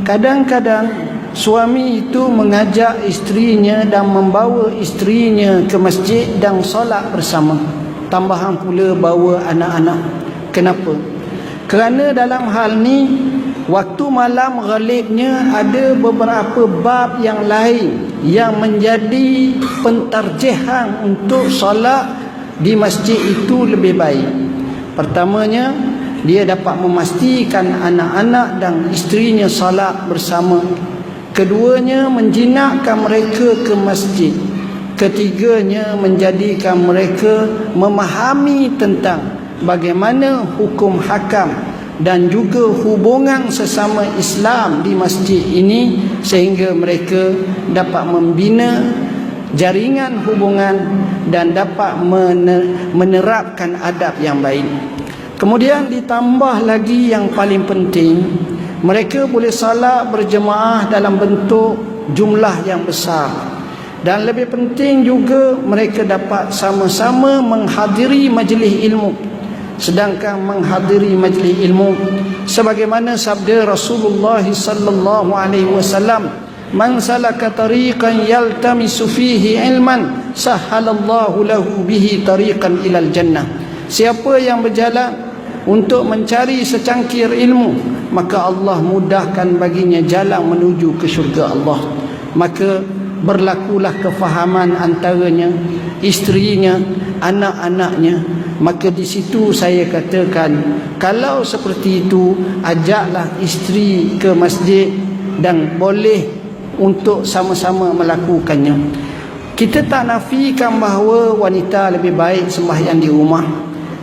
A: kadang-kadang suami itu mengajak isterinya dan membawa isterinya ke masjid dan solat bersama, tambahan pula bawa anak-anak. Kenapa? Kerana dalam hal ni waktu malam ghalibnya ada beberapa bab yang lain yang menjadi pentarjihan untuk solat di masjid itu lebih baik. Pertamanya, dia dapat memastikan anak-anak dan isterinya solat bersama. Keduanya, menjinakkan mereka ke masjid. Ketiganya, menjadikan mereka memahami tentang bagaimana hukum hakam dan juga hubungan sesama Islam di masjid ini, sehingga mereka dapat membina jaringan hubungan dan dapat menerapkan adab yang baik. Kemudian ditambah lagi yang paling penting, mereka boleh salat berjemaah dalam bentuk jumlah yang besar. Dan lebih penting juga, mereka dapat sama-sama menghadiri majlis ilmu. Sedangkan menghadiri majlis ilmu, sebagaimana sabda Rasulullah sallallahu alaihi wasallam, man salaka tariqan yaltamisu fihi ilman sahhalallahu lahu bihi tariqan ilal jannah. Siapa yang berjalan untuk mencari secangkir ilmu, maka Allah mudahkan baginya jalan menuju ke syurga Allah. Maka berlakulah kefahaman antaranya, isterinya, anak-anaknya. Maka di situ saya katakan, kalau seperti itu, ajaklah isteri ke masjid dan boleh untuk sama-sama melakukannya. Kita tak nafikan bahawa wanita lebih baik sembahyang di rumah,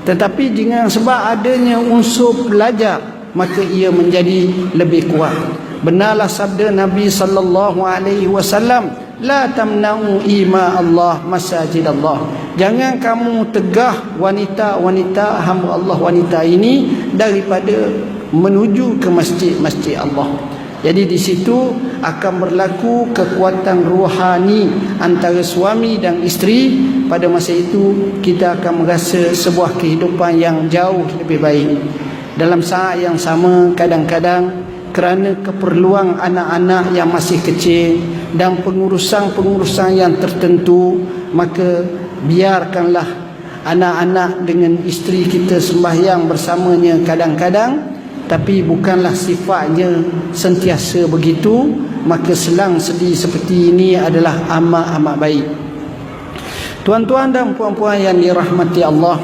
A: tetapi dengan sebab adanya unsur belajar, maka ia menjadi lebih kuat. Benarlah sabda Nabi sallallahu alaihi wasallam, la tamna'u ima Allah masajid Allah. Jangan kamu tegah wanita-wanita hamba Allah wanita ini daripada menuju ke masjid-masjid Allah. Jadi di situ akan berlaku kekuatan rohani antara suami dan isteri. Pada masa itu kita akan merasa sebuah kehidupan yang jauh lebih baik. Dalam saat yang sama, kadang-kadang kerana keperluan anak-anak yang masih kecil dan pengurusan-pengurusan yang tertentu, maka biarkanlah anak-anak dengan isteri kita sembahyang bersamanya kadang-kadang, tapi bukanlah sifatnya sentiasa begitu. Maka selang sedih seperti ini adalah amat-amat baik. Tuan-tuan dan puan-puan yang dirahmati Allah,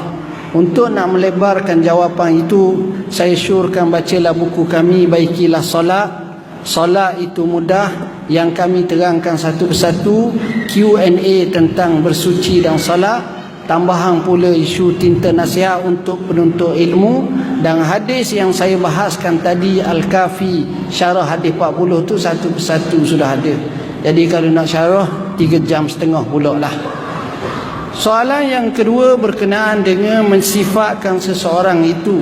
A: untuk nak melebarkan jawapan itu, saya syurkan bacalah buku kami Baikilah Solat. Solat itu mudah, yang kami terangkan satu persatu, Q&A tentang bersuci dan solat, tambahan pula isu tinta nasihat untuk penuntut ilmu, dan hadis yang saya bahaskan tadi Al-Kafi syarah hadis 40 tu satu persatu sudah ada. Jadi kalau nak syarah 3.5 jam pula lah. Soalan yang kedua berkenaan dengan mensifatkan seseorang itu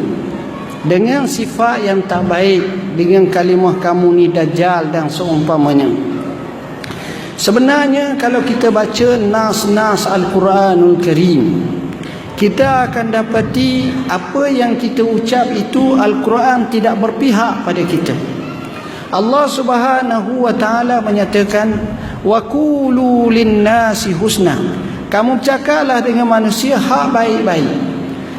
A: dengan sifat yang tak baik, dengan kalimah kamu ni dajjal dan seumpamanya. Sebenarnya kalau kita baca nas-nas Al-Quranul Karim, kita akan dapati apa yang kita ucap itu Al-Quran tidak berpihak pada kita. Allah Subhanahu wa taala menyatakan, wa qulu lin-nasi husna. Kamu bercakaplah dengan manusia hak baik-baik.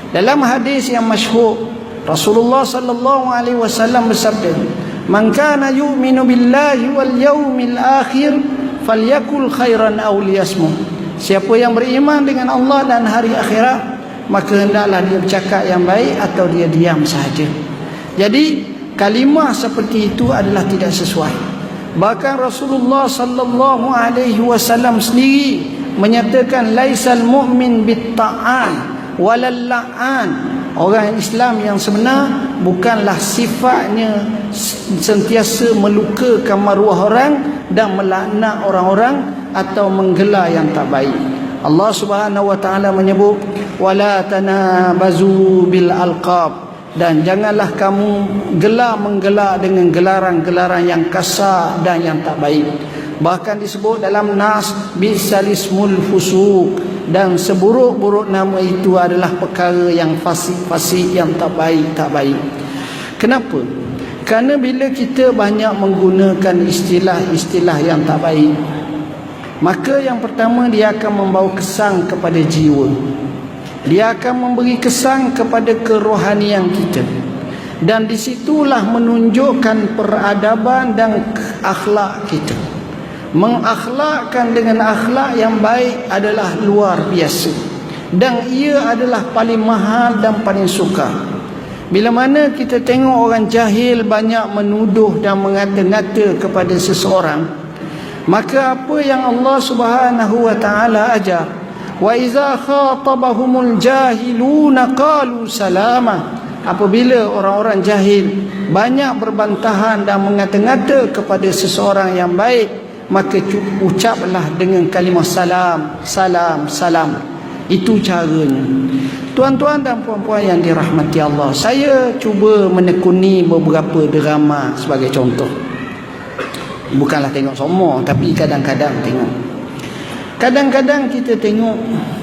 A: Dalam hadis yang masyhur, Rasulullah sallallahu alaihi wasallam bersabda, "Man kana yu'minu billahi wal yawmil akhir falyakul khairan aw liyasmut." Siapa yang beriman dengan Allah dan hari akhirat, maka hendaklah dia bercakap yang baik atau dia diam sahaja. Jadi kalimah seperti itu adalah tidak sesuai. Bahkan Rasulullah sallallahu alaihi wasallam sendiri menyatakan, laisal mu'min bitta'an walal la'an. Orang Islam yang sebenar bukanlah sifatnya sentiasa melukakan maruah orang dan melaknat orang-orang atau menggela yang tak baik. Allah Subhanahu wa taala menyebut, wala tanabazu bil alqab, dan janganlah kamu menggela dengan gelaran-gelaran yang kasar dan yang tak baik. Bahkan disebut dalam nas, bisalismul fusuq, dan seburuk-buruk nama itu adalah perkara yang fasik-fasik, yang tak baik. Kenapa? Kerana bila kita banyak menggunakan istilah-istilah yang tak baik, maka yang pertama dia akan membawa kesan kepada jiwa. Dia akan memberi kesan kepada kerohanian kita. Dan disitulah menunjukkan peradaban dan akhlak kita. Mengakhlakkan dengan akhlak yang baik adalah luar biasa, dan ia adalah paling mahal dan paling sukar. Bila mana kita tengok orang jahil banyak menuduh dan mengata-ngata kepada seseorang, maka apa yang Allah Subhanahu wa taala ajar, wa iza khatabahumul jahiluna qalu salama. Apabila orang-orang jahil banyak berbantahan dan mengata-ngata kepada seseorang yang baik, maka ucaplah dengan kalimah salam, salam, salam. Itu caranya. Tuan-tuan dan puan-puan yang dirahmati Allah, saya cuba menekuni beberapa drama sebagai contoh. Bukanlah tengok semua, tapi kadang-kadang tengok. Kadang-kadang kita tengok,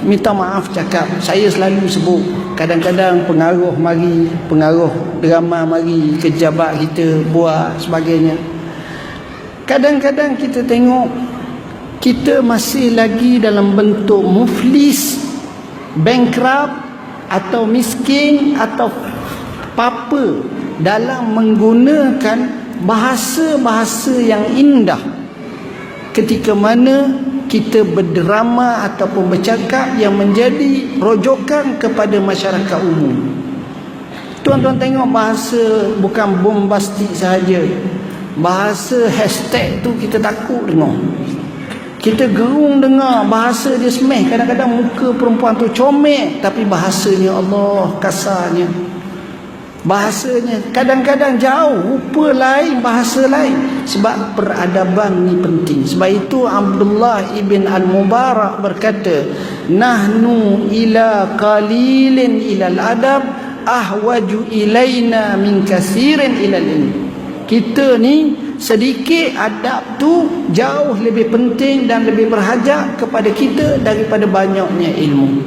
A: minta maaf cakap, saya selalu sebut, kadang-kadang pengaruh drama mari, pejabat kita buat sebagainya. Kadang-kadang kita tengok kita masih lagi dalam bentuk muflis, bankrupt atau miskin atau apa dalam menggunakan bahasa-bahasa yang indah ketika mana kita berdrama ataupun bercakap yang menjadi rojokan kepada masyarakat umum. Tuan-tuan tengok bahasa bukan bombastik sahaja. Bahasa hashtag tu kita takut dengar. Kita gerung dengar bahasa dia semeh. Kadang-kadang muka perempuan tu comel, tapi bahasanya Allah kasarnya. Bahasanya kadang-kadang jauh, rupa lain, bahasa lain. Sebab peradaban ni penting. Sebab itu Abdullah ibn al-Mubarak berkata, nahnu ila qalilin ilal adab ahwaju ilaina min kasirin ilal ilm. Kita ni sedikit adab tu jauh lebih penting dan lebih berhajat kepada kita daripada banyaknya ilmu.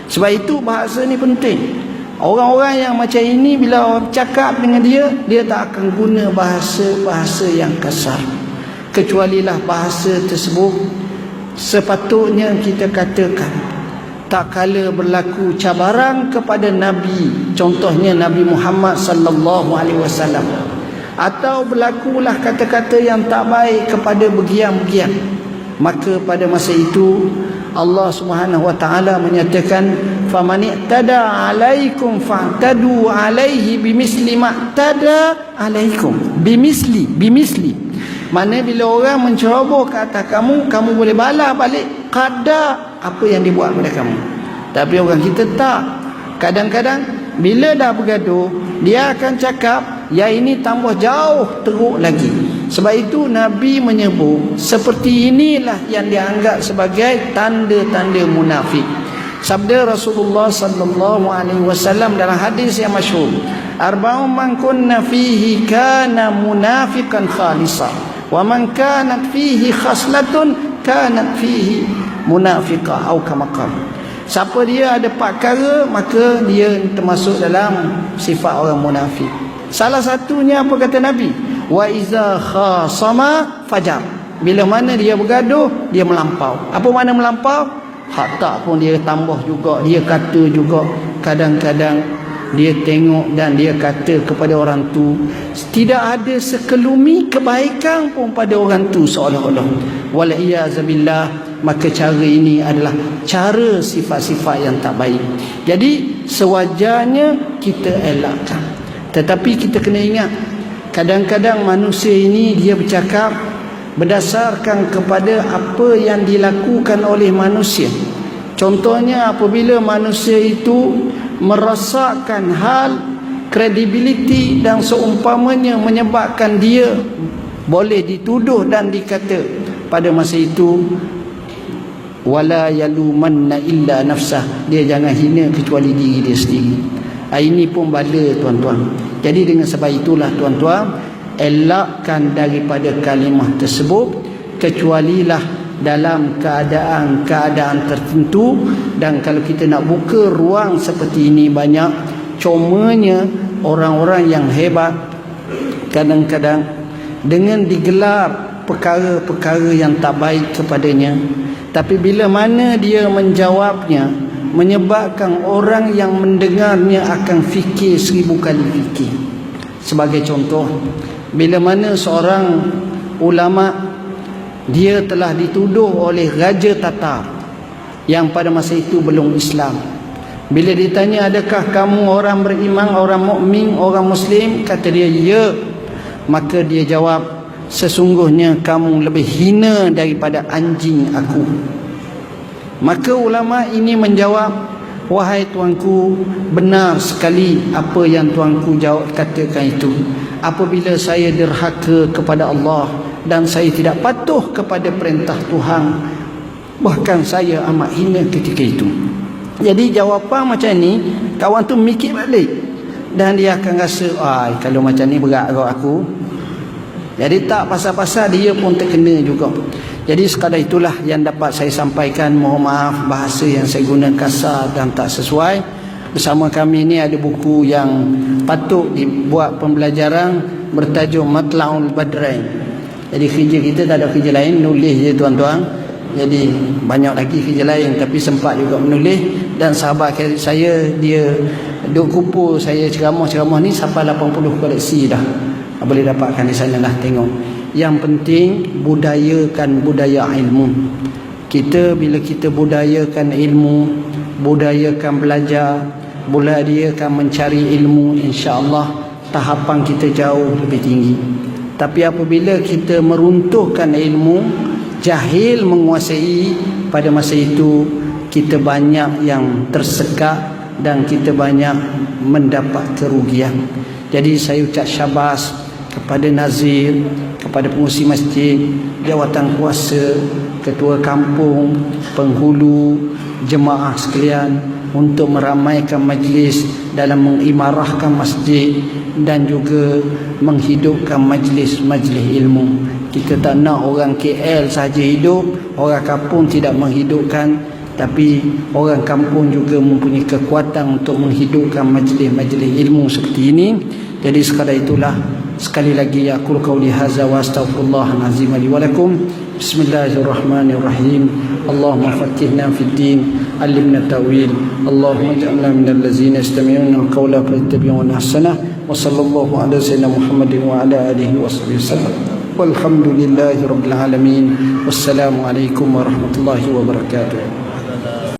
A: Sebab itu bahasa ni penting. Orang-orang yang macam ini bila orang cakap dengan dia, dia tak akan guna bahasa-bahasa yang kasar. Kecualilah bahasa tersebut sepatutnya kita katakan tak kala berlaku cabaran kepada Nabi, contohnya Nabi Muhammad sallallahu alaihi wasallam, atau berlakulah kata-kata yang tak baik kepada begian-begian, maka pada masa itu Allah Subhanahu wa taala menyatakan faman i'tada 'alaikum fa'tadu 'alaihi bimisli ma i'tada 'alaikum. Bimisli. Mana bila orang menceroboh ke atas kamu, kamu boleh balas balik qadar apa yang dibuat pada kamu. Tapi orang kita tak. Kadang-kadang bila dah bergaduh, dia akan cakap yang ini tambah jauh teruk lagi. Sebab itu Nabi menyebut seperti inilah yang dianggap sebagai tanda-tanda munafik. Sabda Rasulullah sallallahu alaihi wasallam dalam hadis yang masyhur, arba'un man kunna fihi kana munafiqan khalisa wa man kanat fihi khaslatun kanat fihi munafiqah atau kama qala. Siapa dia ada 4 perkara, maka dia termasuk dalam sifat orang munafik. Salah satunya apa kata Nabi? Wa iza khasama fajar. Bila mana dia bergaduh, dia melampau. Apa makna melampau? Hak tak pun dia tambah juga, dia kata juga. Kadang-kadang dia tengok dan dia kata kepada orang tu, tidak ada sekelumi kebaikan pun pada orang tu seolah-olah. Wal-iyazabillah. Maka cara ini adalah cara sifat-sifat yang tak baik. Jadi sewajarnya kita elakkan. Tetapi kita kena ingat, kadang-kadang manusia ini dia bercakap berdasarkan kepada apa yang dilakukan oleh manusia. Contohnya apabila manusia itu merasakan hal kredibiliti dan seumpamanya menyebabkan dia boleh dituduh dan dikata, pada masa itu wala yalumanna illa nafsah, dia jangan hina kecuali diri dia sendiri. Ini pun bala tuan-tuan. Jadi dengan sebab itulah tuan-tuan, elakkan daripada kalimah tersebut kecualilah dalam keadaan-keadaan tertentu. Dan kalau kita nak buka ruang seperti ini banyak, cumanya orang-orang yang hebat kadang-kadang dengan digelar perkara-perkara yang tak baik kepadanya, tapi bila mana dia menjawabnya, menyebabkan orang yang mendengarnya akan fikir 1000 kali fikir. Sebagai contoh, bila mana seorang ulama dia telah dituduh oleh Raja Tatar yang pada masa itu belum Islam. Bila ditanya, adakah kamu orang beriman, orang mukmin, orang muslim? Kata dia, ya. Maka dia jawab, sesungguhnya kamu lebih hina daripada anjing aku. Maka ulama ini menjawab, wahai tuanku, benar sekali apa yang tuanku jawab katakan itu. Apabila saya derhaka kepada Allah dan saya tidak patuh kepada perintah Tuhan, bahkan saya amat hina ketika itu. Jadi jawapan macam ni, kawan tu mikir balik dan dia akan rasa, kalau macam ni berat kat aku. Jadi tak pasal-pasal dia pun terkena juga. Jadi sekadar itulah yang dapat saya sampaikan. Mohon maaf bahasa yang saya guna kasar dan tak sesuai. Bersama kami ni ada buku yang patut dibuat pembelajaran bertajuk Matla'ul Badrain. Jadi kerja kita tak ada kerja lain, nulis je tuan-tuan. Jadi banyak lagi kerja lain, tapi sempat juga menulis. Dan sahabat saya, dia duk kumpul saya ceramah-ceramah ni sampai 80 koleksi dah. Boleh dapatkan di sana lah, tengok. Yang penting budayakan budaya ilmu. Kita bila kita budayakan ilmu, budayakan belajar, budayakan mencari ilmu, insya-Allah tahapan kita jauh lebih tinggi. Tapi apabila kita meruntuhkan ilmu, jahil menguasai, pada masa itu kita banyak yang tersekat dan kita banyak mendapat kerugian. Jadi saya ucap syabas kepada nazir, kepada pengurusi masjid, jawatan kuasa, ketua kampung, penghulu, jemaah sekalian untuk meramaikan majlis dalam mengimarahkan masjid dan juga menghidupkan majlis-majlis ilmu. Kita tak nak orang KL saja hidup, orang kampung tidak menghidupkan, tapi orang kampung juga mempunyai kekuatan untuk menghidupkan majlis-majlis ilmu seperti ini. Jadi sekadar itulah, sekali lagi aku qauli hadza wa astaghfirullahal azim li wa lakum. Bismillahirrahmanirrahim. Allahumma faqqihna fid din, allimna ta'wil. Allahumma ij'alna minal ladzina yastami'una al-qawla fayattabi'una ahsanah. Wa sallallahu ala sayyidina Muhammadin wa ala alihi wa sahbihi wasallam. Walhamdulillahi rabbil alamin. Wassalamu alaikum warahmatullahi wabarakatuh.